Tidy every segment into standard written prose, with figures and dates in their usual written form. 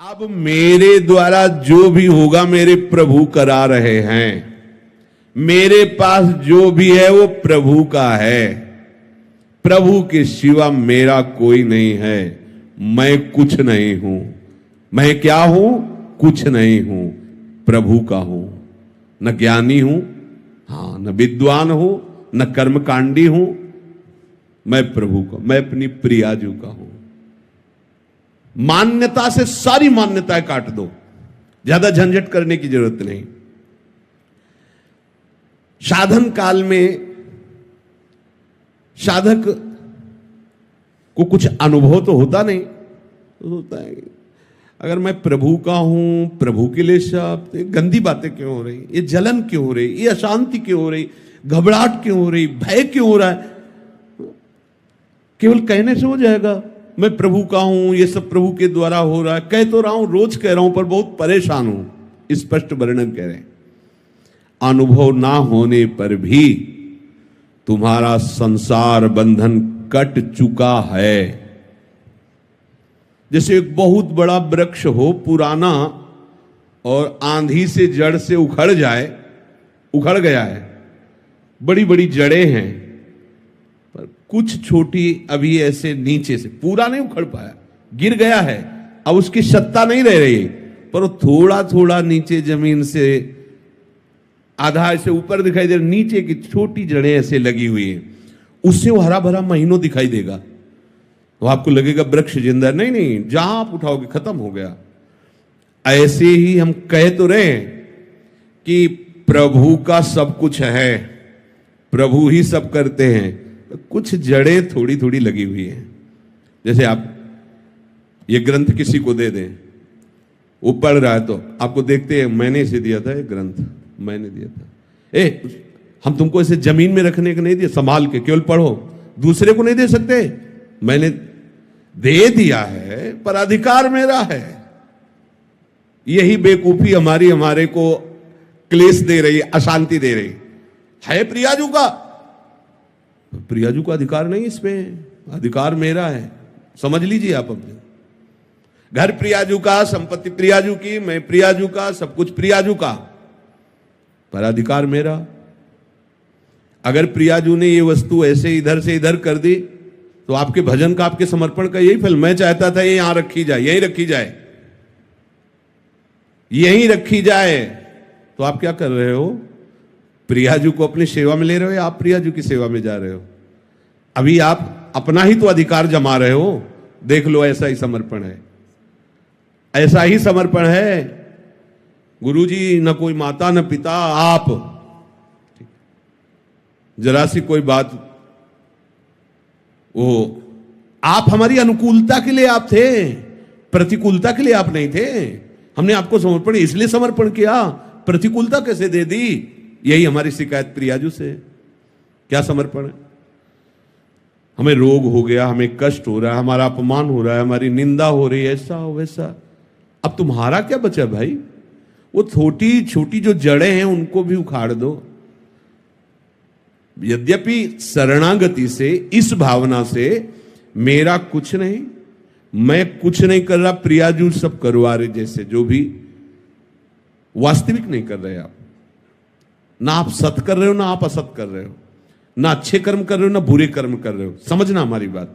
अब मेरे द्वारा जो भी होगा मेरे प्रभु करा रहे हैं। मेरे पास जो भी है वो प्रभु का है। प्रभु के सिवा मेरा कोई नहीं है। मैं कुछ नहीं हूं। मैं क्या हूं? कुछ नहीं हूं, प्रभु का हूं। न ज्ञानी हूं, हां, न विद्वान हूं, न कर्मकांडी हूं। मैं प्रभु का, मैं अपनी प्रियाजू का हूं। मान्यता से सारी मान्यताएं काट दो, ज्यादा झंझट करने की जरूरत नहीं। साधन काल में साधक को कुछ अनुभव तो होता नहीं, तो होता है अगर मैं प्रभु का हूं, प्रभु के लिए सब, तो गंदी बातें क्यों हो रही, ये जलन क्यों हो रही, ये अशांति क्यों हो रही, घबराहट क्यों हो रही, भय क्यों हो रहा है? केवल कहने से हो जाएगा मैं प्रभु का हूं, ये सब प्रभु के द्वारा हो रहा है? कह तो रहा हूं, रोज कह रहा हूं, पर बहुत परेशान हूं। स्पष्ट वर्णन कह रहे हैं। अनुभव ना होने पर भी तुम्हारा संसार बंधन कट चुका है। जैसे एक बहुत बड़ा वृक्ष हो, पुराना, और आंधी से जड़ से उखड़ जाए, उखड़ गया है, बड़ी बड़ी जड़ें हैं, पर कुछ छोटी अभी ऐसे नीचे से, पूरा नहीं उखड़ पाया, गिर गया है, अब उसकी सत्ता नहीं रह रही, पर वो थोड़ा थोड़ा नीचे जमीन से आधा ऐसे ऊपर दिखाई दे रहा, नीचे की छोटी जड़ें ऐसे लगी हुई है, उससे वो हरा भरा महीनों दिखाई देगा, तो आपको लगेगा वृक्ष जिंदा। नहीं नहीं, जहां आप उठाओगे खत्म हो गया। ऐसे ही हम कह तो रहे कि प्रभु का सब कुछ है, प्रभु ही सब करते हैं, तो कुछ जड़ें थोड़ी थोड़ी लगी हुई हैं। जैसे आप ये ग्रंथ किसी को दे दें, वो पढ़ रहा है, तो आपको देखते हैं, मैंने इसे दिया था, ये ग्रंथ मैंने दिया था। हम तुमको इसे जमीन में रखने को नहीं दिया, संभाल के केवल पढ़ो, दूसरे को नहीं दे सकते। मैंने दे दिया है, पर अधिकार मेरा है। यही बेवकूफी हमारे को क्लेश दे रही है, अशांति दे रही है। प्रियाजू का, प्रियाजू का अधिकार नहीं, इस पे अधिकार मेरा है। समझ लीजिए आप अपने घर प्रियाजू का, संपत्ति प्रियाजू की, मैं प्रियाजू का, सब कुछ प्रियाजू का, पर अधिकार मेरा। अगर प्रियाजू ने ये वस्तु ऐसे इधर से इधर कर दी, तो आपके भजन का, आपके समर्पण का यही फल। मैं चाहता था ये यहां रखी जाए, यहीं रखी जाए, यहीं रखी जाए, तो आप क्या कर रहे हो? प्रियाजू को अपनी सेवा में ले रहे हो, या आप प्रियाजू की सेवा में जा रहे हो? अभी आप अपना ही तो अधिकार जमा रहे हो। देख लो, ऐसा ही समर्पण है, ऐसा ही समर्पण है। गुरुजी, न कोई माता न पिता, आप। जरा सी कोई बात, वो आप हमारी अनुकूलता के लिए आप थे, प्रतिकूलता के लिए आप नहीं थे। हमने आपको समर्पण इसलिए समर्पण किया, प्रतिकूलता कैसे दे दी? यही हमारी शिकायत प्रियाजू से। क्या समर्पण है? हमें रोग हो गया, हमें कष्ट हो रहा है, हमारा अपमान हो रहा है, हमारी निंदा हो रही है, ऐसा हो वैसा। अब तुम्हारा क्या बचा भाई? वो छोटी छोटी जो जड़ें हैं उनको भी उखाड़ दो। यद्यपि शरणागति से, इस भावना से, मेरा कुछ नहीं, मैं कुछ नहीं कर रहा, प्रियाजू सब करवा रहे, जैसे जो भी वास्तविक नहीं कर रहे आप। ना आप सत कर रहे हो, ना आप असत कर रहे हो, ना अच्छे कर्म कर रहे हो, ना बुरे कर्म कर रहे हो। समझना हमारी बात।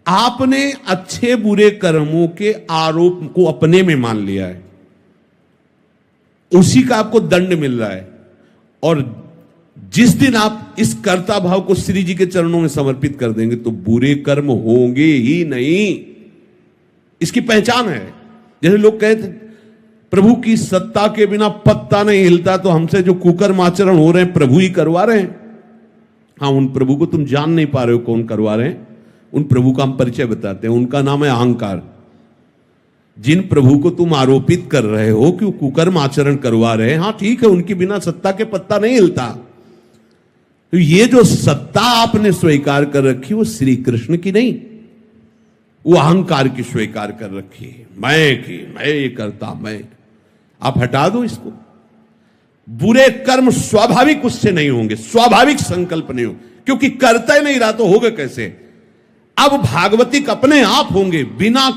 आपने अच्छे बुरे कर्मों के आरोप को अपने में मान लिया है, उसी का आपको दंड मिल रहा है। और जिस दिन आप इस कर्ता भाव को श्री जी के चरणों में समर्पित कर देंगे, तो बुरे कर्म होंगे ही नहीं। इसकी पहचान है। जैसे लोग कहते प्रभु की सत्ता के बिना पत्ता नहीं हिलता, तो हमसे जो कुकर्म आचरण हो रहे हैं प्रभु ही करवा रहे हैं। हाँ, उन प्रभु को तुम जान नहीं पा रहे हो कौन करवा रहे हैं। उन प्रभु का हम परिचय बताते हैं, उनका नाम है अहंकार। जिन प्रभु को तुम आरोपित कर रहे हो कि वो कुकर्म आचरण करवा रहे हैं, हाँ ठीक है, उनके बिना सत्ता के पत्ता नहीं हिलता। तो ये जो सत्ता आपने स्वीकार कर रखी, वो श्री कृष्ण की नहीं, वो अहंकार की स्वीकार कर रखी है। मैं ये करता, मैं। आप हटा दो इसको। बुरे कर्म स्वाभाविक उससे नहीं होंगे, स्वाभाविक संकल्प नहीं हो, क्योंकि करता ही नहीं रहा तो होगा कैसे? अब भागवतिक अपने आप होंगे, बिना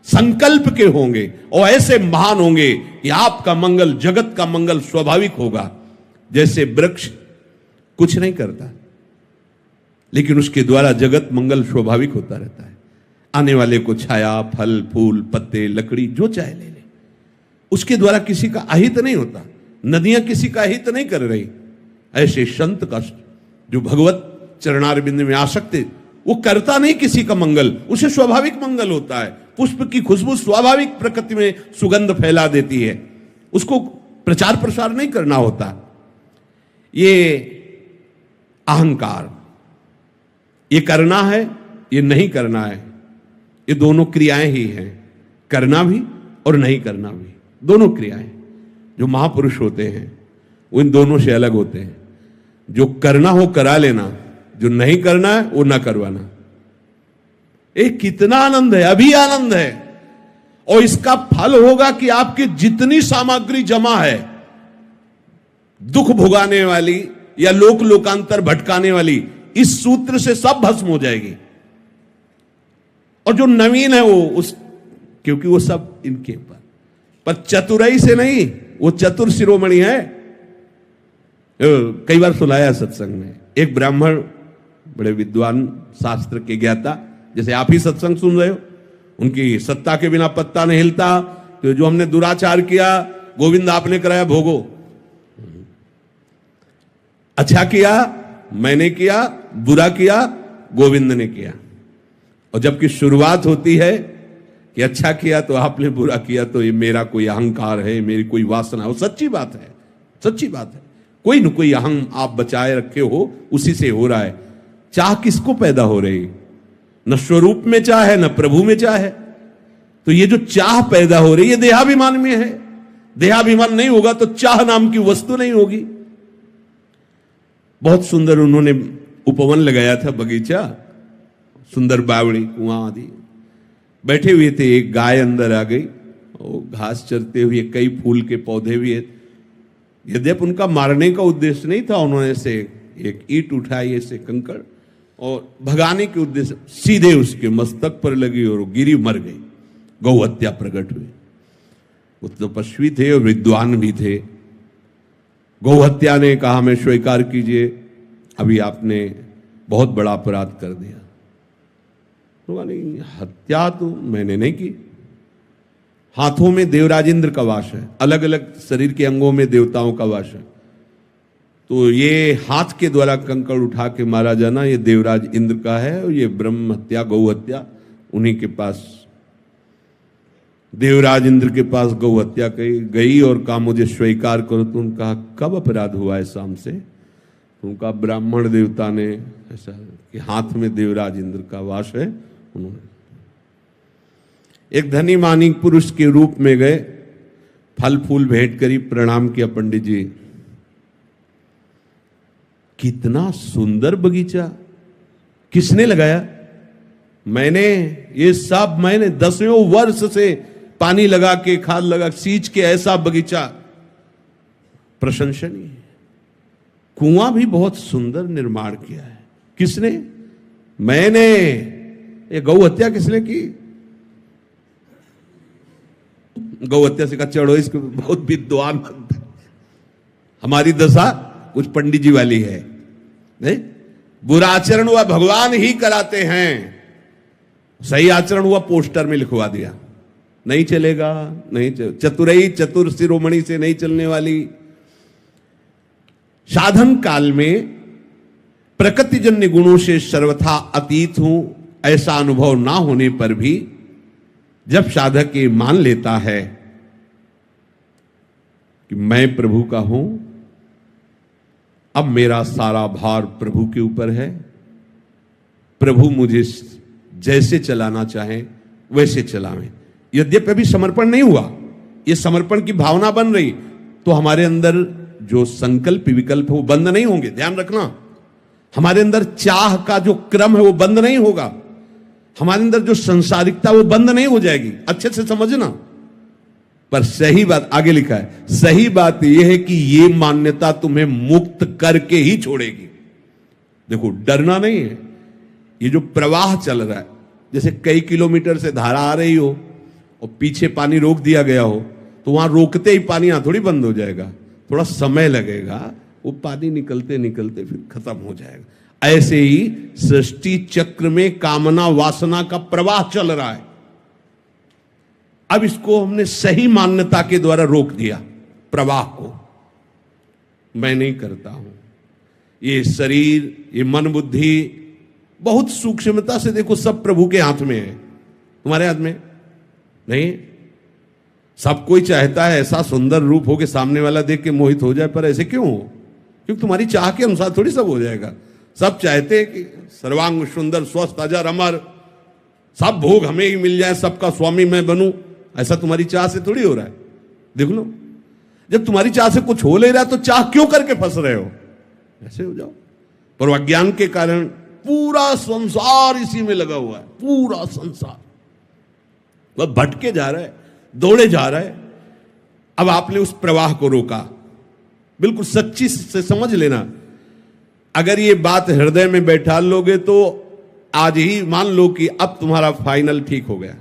संकल्प के होंगे और ऐसे महान होंगे कि आपका मंगल, जगत का मंगल स्वाभाविक होगा। जैसे वृक्ष कुछ नहीं करता, लेकिन उसके द्वारा जगत मंगल स्वाभाविक होता रहता है। आने वाले को छाया, फल, फूल, पत्ते, लकड़ी जो चाहे ले ले, उसके द्वारा किसी का अहित नहीं होता। नदियां किसी का अहित नहीं कर रही। ऐसे संत का जो भगवत चरणारविंद में आसक्त है, वो करता नहीं किसी का मंगल, उसे स्वाभाविक मंगल होता है। पुष्प की खुशबू स्वाभाविक प्रकृति में सुगंध फैला देती है, उसको प्रचार प्रसार नहीं करना होता। ये अहंकार, ये करना है, ये नहीं करना है, ये दोनों क्रियाएं ही हैं। करना भी और नहीं करना भी, दोनों क्रियाएं। जो महापुरुष होते हैं वो इन दोनों से अलग होते हैं। जो करना हो करा लेना, जो नहीं करना है वो ना करवाना। कितना आनंद है, अभी आनंद है। और इसका फल होगा कि आपकी जितनी सामग्री जमा है दुख भोगाने वाली या लोक लोकांतर भटकाने वाली, इस सूत्र से सब भस्म हो जाएगी। और जो नवीन है वो क्योंकि वो सब इनके पर चतुराई से नहीं, वो चतुर शिरोमणि है। कई बार सुनाया सत्संग में, एक ब्राह्मण बड़े विद्वान, शास्त्र के ज्ञाता, जैसे आप ही सत्संग सुन रहे हो, उनकी सत्ता के बिना पत्ता नहीं हिलता। तो जो हमने दुराचार किया, गोविंद आपने कराया भोगो। अच्छा किया मैंने किया, बुरा किया गोविंद ने किया। और जबकि शुरुआत होती है कि अच्छा किया तो आपने, बुरा किया तो ये मेरा कोई अहंकार है, मेरी कोई वासना है। वो सच्ची बात है, सच्ची बात है। कोई न कोई अहं आप बचाए रखे हो, उसी से हो रहा है। चाह किसको पैदा हो रही? न स्वरूप में चाह है, न प्रभु में चाह है। तो ये जो चाह पैदा हो रही है देहाभिमान में है। देहाभिमान नहीं होगा तो चाह नाम की वस्तु नहीं होगी। बहुत सुंदर उन्होंने उपवन लगाया था, बगीचा, सुंदर बावड़ी, कुआं आदि। बैठे हुए थे, एक गाय अंदर आ गई और घास चरते हुए, कई फूल के पौधे भी है। यद्यपि उनका मारने का उद्देश्य नहीं था, उन्होंने से एक ईंट उठाई, ऐसे कंकड़, और भगाने के उद्देश्य सीधे उसके मस्तक पर लगी और गिरी, मर गई। गौ हत्या प्रकट हुई। वो तपस्वी थे और विद्वान भी थे। गौ हत्या ने कहा, हमें स्वीकार कीजिए, अभी आपने बहुत बड़ा अपराध कर दिया। तो नहीं, हत्या तो मैंने नहीं की। हाथों में देवराज इंद्र का वास है, अलग अलग शरीर के अंगों में देवताओं का वास है। तो ये हाथ के द्वारा कंकड़ उठा के मारा जाना, ये देवराज इंद्र का है। और ये ब्रह्म हत्या, गौ हत्या उन्हीं के पास, देवराज इंद्र के पास गौ हत्या गई और कहा मुझे स्वीकार करो। तो उन्होंने कहा कब अपराध हुआ है शाम से? तो उनका ब्राह्मण देवता ने ऐसा कि हाथ में देवराज इंद्र का वास है। उन्होंने एक धनी मानी पुरुष के रूप में गए, फल फूल भेंट करी, प्रणाम किया, पंडित जी कितना सुंदर बगीचा, किसने लगाया? मैंने, ये सब मैंने 10वें वर्ष से पानी लगा के, खाद लगा, सींच के ऐसा बगीचा प्रशंसनीय। कुआं भी बहुत सुंदर निर्माण किया है। किसने? मैंने। ये गौ हत्या किसने की? गौ हत्या से कहा चढ़ो, इसको बहुत विद्वान बनता है। हमारी दशा कुछ पंडित जी वाली है। नहीं, बुरा आचरण हुआ भगवान ही कराते हैं, सही आचरण हुआ पोस्टर में लिखवा दिया, नहीं चलेगा, नहीं चतुरई, चतुर शिरोमणि से नहीं चलने वाली। साधन काल में प्रकृतिजन्य गुणों से सर्वथा अतीत हूं, ऐसा अनुभव ना होने पर भी जब साधक ये मान लेता है कि मैं प्रभु का हूं, अब मेरा सारा भार प्रभु के ऊपर है, प्रभु मुझे जैसे चलाना चाहे वैसे चलावें। यद्यपि अभी समर्पण नहीं हुआ, ये समर्पण की भावना बन रही, तो हमारे अंदर जो संकल्प विकल्प है वो बंद नहीं होंगे। ध्यान रखना, हमारे अंदर चाह का जो क्रम है वो बंद नहीं होगा, हमारे अंदर जो संसारिकता वो बंद नहीं हो जाएगी। अच्छे से समझना। पर सही बात आगे लिखा है, सही बात यह है कि ये मान्यता तुम्हें मुक्त करके ही छोड़ेगी। देखो, डरना नहीं है। ये जो प्रवाह चल रहा है, जैसे कई किलोमीटर से धारा आ रही हो और पीछे पानी रोक दिया गया हो तो वहां रोकते ही पानी यहां थोड़ी बंद हो जाएगा, थोड़ा समय लगेगा, वो पानी निकलते निकलते फिर खत्म हो जाएगा। ऐसे ही सृष्टि चक्र में कामना वासना का प्रवाह चल रहा है। अब इसको हमने सही मान्यता के द्वारा रोक दिया, प्रवाह को। मैं नहीं करता हूं, ये शरीर, ये मन बुद्धि बहुत सूक्ष्मता से देखो, सब प्रभु के हाथ में है, तुम्हारे हाथ में नहीं। सब कोई चाहता है ऐसा सुंदर रूप हो कि सामने वाला देख के मोहित हो जाए, पर ऐसे क्यों हो? क्योंकि तुम्हारी चाह के अनुसार थोड़ी सब हो जाएगा। सब चाहते हैं कि सर्वांग सुंदर, स्वस्थ, अजर, अमर, सब भोग हमें ही मिल जाए, सबका स्वामी मैं बनूं, ऐसा तुम्हारी चाह से थोड़ी हो रहा है। देख लो, जब तुम्हारी चाह से कुछ हो ले रहा है तो चाह क्यों करके फंस रहे हो? ऐसे हो जाओ। पर अज्ञान के कारण पूरा संसार इसी में लगा हुआ है, पूरा संसार वह भटके जा रहा है, दौड़े जा रहा है। अब आपने उस प्रवाह को रोका, बिल्कुल सच्ची से समझ लेना। अगर ये बात हृदय में बैठा लोगे तो आज ही मान लो कि अब तुम्हारा फाइनल ठीक हो गया।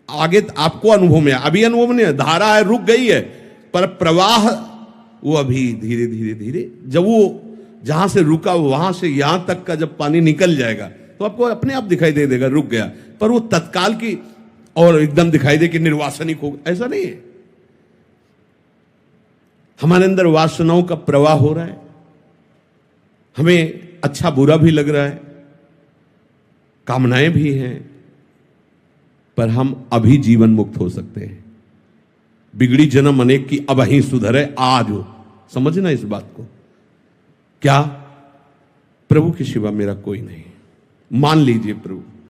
आगे आपको अनुभव में, अभी अनुभव नहीं है, धारा है रुक गई है, पर प्रवाह वो अभी धीरे धीरे धीरे, जब वो जहां से रुका वहां से यहां तक का जब पानी निकल जाएगा तो आपको अपने आप दिखाई दे देगा रुक गया। पर वो तत्काल की और एकदम दिखाई दे कि निर्वासनिक हो, ऐसा नहीं है। हमारे अंदर वासनाओं का प्रवाह हो रहा है, हमें अच्छा बुरा भी लग रहा है, कामनाएं भी हैं, पर हम अभी जीवन मुक्त हो सकते हैं। बिगड़ी जन्म अनेक की अब ही सुधरे आज हो, समझना इस बात को। क्या? प्रभु के सिवा मेरा कोई नहीं, मान लीजिए प्रभु।